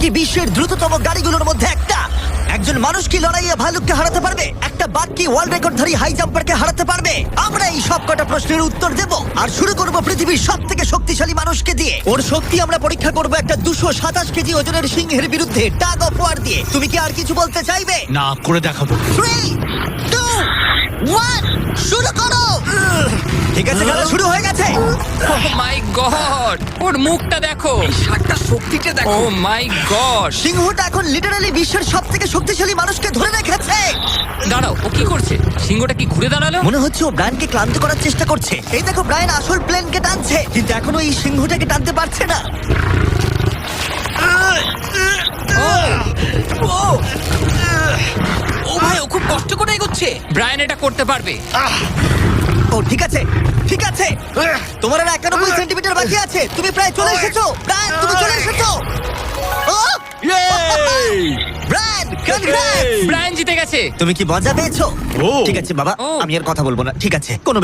কি বিশ্বের দ্রুততম গাড়িগুলোর মধ্যে একটা? একজন মানুষ কি লড়াইয়ে ভালুককে হারাতে পারবে? একটা বাঘ কি ওয়ার্ল্ড রেকর্ডধারী হাই জাম্পারকে হারাতে পারবে? আমরা এই সব কটা প্রশ্নের উত্তর দেব আর শুরু করব পৃথিবীর সবথেকে শক্তিশালী মানুষকে দিয়ে। ওর শক্তি আমরা পরীক্ষা করব একটা 227 কেজি ওজনের সিংহের বিরুদ্ধে টাগ অফ ওয়ার দিয়ে। তুমি কি আর কিছু বলতে চাইবে? না, করে দেখাবো। 3, 2, 1 শুরু করো। ঠিক আছে, খেলা শুরু হয়ে গেছে। ও মাই গড, ওর মুখটা দেখো, শার্টটা শক্তিটা ও দেখো। মাই গড। সিংহটা এখন লিটারালি বিশ্বের সবথেকে শক্তিশালী মানুষকে ধরে রেখেছে। দাঁড়াও, ও কি করছে? সিংহটা কি ঘুরে দাঁড়ালো? মনে হচ্ছে ও ব্রায়ানকে ক্লান্ত করার চেষ্টা করছে। এই দেখো, ব্রায়ান আসল প্লেনকে টানছে, কিন্তু এখনো এই সিংহটাকে টানতে পারছে না। ও ভাই, ও খুব কষ্ট করে এগোচ্ছে। ব্রায়ান এটা করতে পারবে। ও ঠিক আছে, ঠিক আছে। তোমার আর 91 সেন্টিমিটার বাকি আছে। তুমি প্রায় চলে এসেছো। ব্রায়ান, তুমি চলে এসেছো। ও ব্রায়ান, কনগ্রেটস। ব্রায়ান জিতে গেছে। তুমি কি মজা পেয়েছো? ও। ঠিক আছে বাবা, ও। আমি আর কথা বলবো না। ঠিক আছে, কোনো ব্যাপার